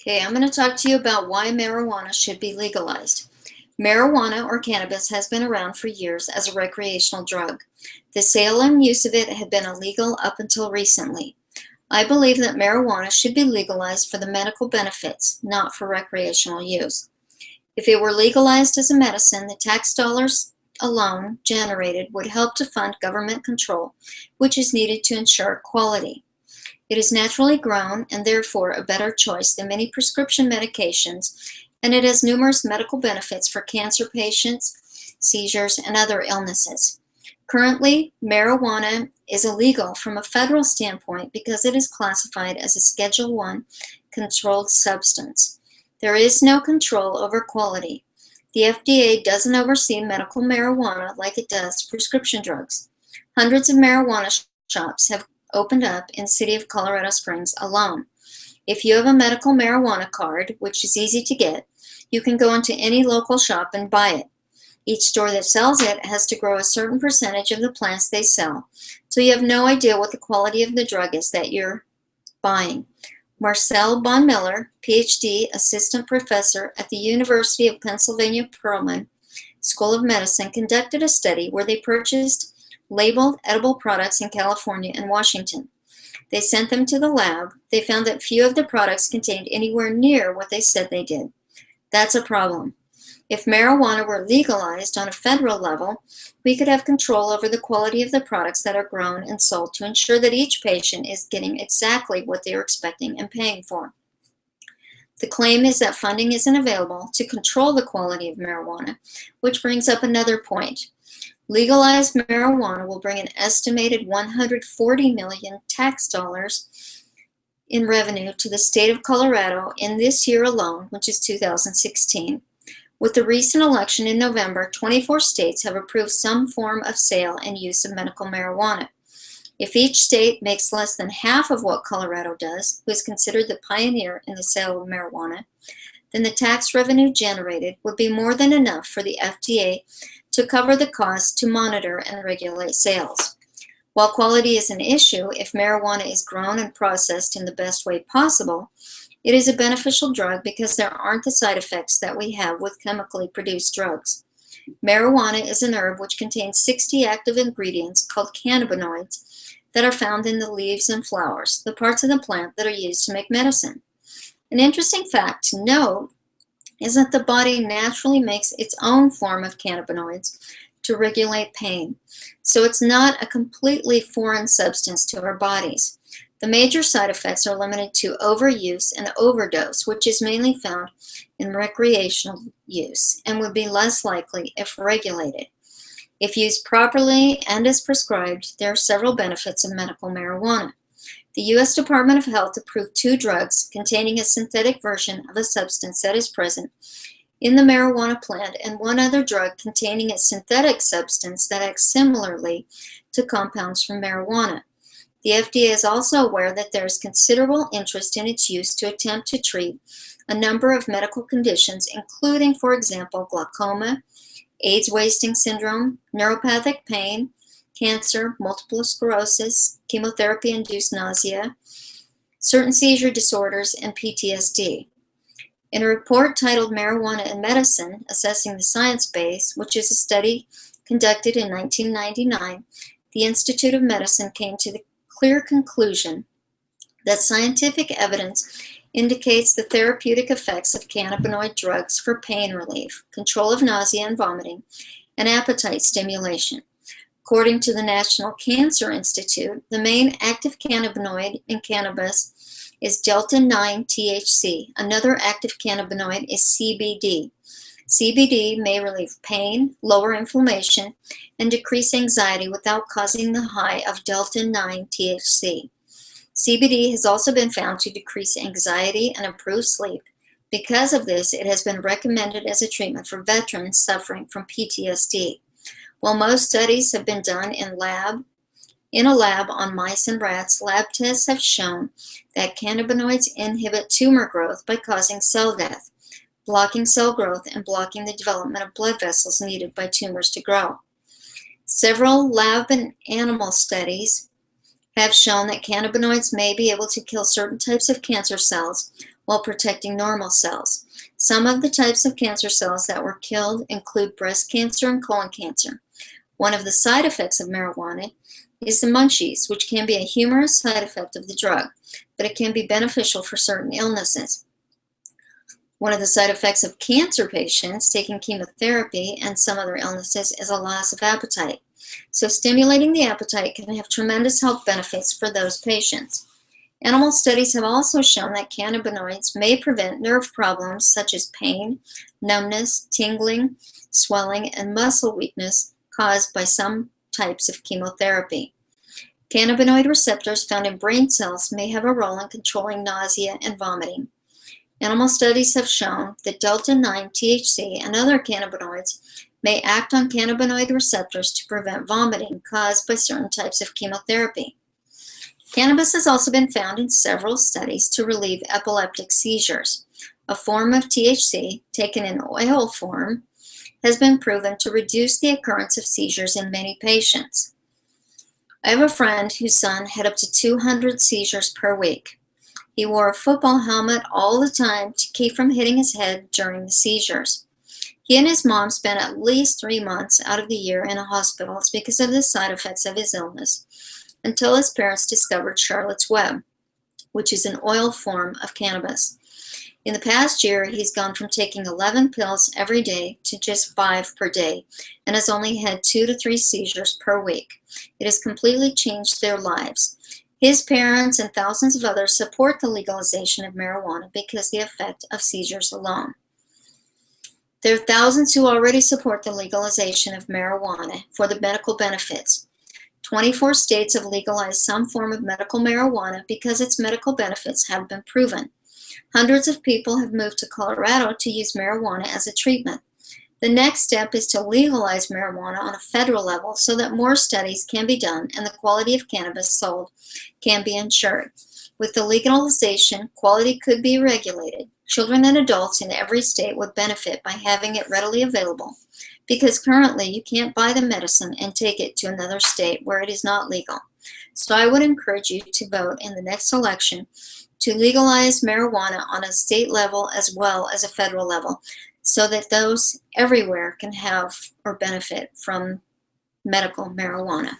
Okay, I'm going to talk to you about why marijuana should be legalized. Marijuana or cannabis has been around for years as a recreational drug. The sale and use of it had been illegal up until recently. I believe that marijuana should be legalized for the medical benefits, not for recreational use. If it were legalized as a medicine, the tax dollars alone generated would help to fund government control, which is needed to ensure quality. It is naturally grown and therefore a better choice than many prescription medications, and it has numerous medical benefits for cancer patients, seizures, and other illnesses. Currently, marijuana is illegal from a federal standpoint because it is classified as a Schedule I controlled substance. There is no control over quality. The FDA doesn't oversee medical marijuana like it does prescription drugs. Hundreds of marijuana shops have opened up in the city of Colorado Springs alone. If you have a medical marijuana card, which is easy to get, you can go into any local shop and buy it. Each store that sells it has to grow a certain percentage of the plants they sell, so you have no idea what the quality of the drug is that you're buying. Marcel Bonn-Miller, PhD, assistant professor at the University of Pennsylvania Perelman School of Medicine, conducted a study where they purchased labeled edible products in California and Washington. They sent them to the lab. They found that few of the products contained anywhere near what they said they did. That's a problem. If marijuana were legalized on a federal level, we could have control over the quality of the products that are grown and sold to ensure that each patient is getting exactly what they are expecting and paying for. The claim is that funding isn't available to control the quality of marijuana, which brings up another point. Legalized marijuana will bring an estimated $140 million tax dollars in revenue to the state of Colorado in this year alone, which is 2016. With the recent election in November, 24 states have approved some form of sale and use of medical marijuana. If each state makes less than half of what Colorado does, who is considered the pioneer in the sale of marijuana, then the tax revenue generated would be more than enough for the FDA to cover the cost to monitor and regulate sales. While quality is an issue, if marijuana is grown and processed in the best way possible, it is a beneficial drug because there aren't the side effects that we have with chemically produced drugs. Marijuana is an herb which contains 60 active ingredients called cannabinoids that are found in the leaves and flowers, the parts of the plant that are used to make medicine. An interesting fact to note is that the body naturally makes its own form of cannabinoids to regulate pain, so it's not a completely foreign substance to our bodies. The major side effects are limited to overuse and overdose, which is mainly found in recreational use and would be less likely if regulated. If used properly and as prescribed, there are several benefits of medical marijuana. The U.S. Department of Health approved 2 drugs containing a synthetic version of a substance that is present in the marijuana plant and 1 other drug containing a synthetic substance that acts similarly to compounds from marijuana. The FDA is also aware that there is considerable interest in its use to attempt to treat a number of medical conditions, including, for example, glaucoma, AIDS wasting syndrome, neuropathic pain, cancer, multiple sclerosis, chemotherapy-induced nausea, certain seizure disorders, and PTSD. In a report titled Marijuana and Medicine, Assessing the Science Base, which is a study conducted in 1999, the Institute of Medicine came to the clear conclusion that scientific evidence indicates the therapeutic effects of cannabinoid drugs for pain relief, control of nausea and vomiting, and appetite stimulation. According to the National Cancer Institute, the main active cannabinoid in cannabis is delta-9-THC. Another active cannabinoid is CBD. CBD may relieve pain, lower inflammation, and decrease anxiety without causing the high of delta-9-THC. CBD has also been found to decrease anxiety and improve sleep. Because of this, it has been recommended as a treatment for veterans suffering from PTSD. While most studies have been done in a lab on mice and rats, lab tests have shown that cannabinoids inhibit tumor growth by causing cell death, blocking cell growth and blocking the development of blood vessels needed by tumors to grow. Several lab and animal studies have shown that cannabinoids may be able to kill certain types of cancer cells while protecting normal cells. Some of the types of cancer cells that were killed include breast cancer and colon cancer. One of the side effects of marijuana is the munchies, which can be a humorous side effect of the drug, but it can be beneficial for certain illnesses. One of the side effects of cancer patients taking chemotherapy and some other illnesses is a loss of appetite. So stimulating the appetite can have tremendous health benefits for those patients. Animal studies have also shown that cannabinoids may prevent nerve problems such as pain, numbness, tingling, swelling, and muscle weakness caused by some types of chemotherapy. Cannabinoid receptors found in brain cells may have a role in controlling nausea and vomiting. Animal studies have shown that delta-9 THC and other cannabinoids may act on cannabinoid receptors to prevent vomiting caused by certain types of chemotherapy. Cannabis has also been found in several studies to relieve epileptic seizures. A form of THC, taken in oil form, has been proven to reduce the occurrence of seizures in many patients. I have a friend whose son had up to 200 seizures per week. He wore a football helmet all the time to keep from hitting his head during the seizures. He and his mom spent at least 3 months out of the year in hospitals because of the side effects of his illness, until his parents discovered Charlotte's Web, which is an oil form of cannabis. In the past year, he's gone from taking 11 pills every day to just 5 per day, and has only had 2 to 3 seizures per week. It has completely changed their lives. His parents and thousands of others support the legalization of marijuana because of the effect of seizures alone. There are thousands who already support the legalization of marijuana for the medical benefits. 24 states have legalized some form of medical marijuana because its medical benefits have been proven. Hundreds of people have moved to Colorado to use marijuana as a treatment. The next step is to legalize marijuana on a federal level so that more studies can be done and the quality of cannabis sold can be ensured. With the legalization, quality could be regulated. Children and adults in every state would benefit by having it readily available, because currently you can't buy the medicine and take it to another state where it is not legal. So I would encourage you to vote in the next election to legalize marijuana on a state level as well as a federal level, so that those everywhere can have or benefit from medical marijuana.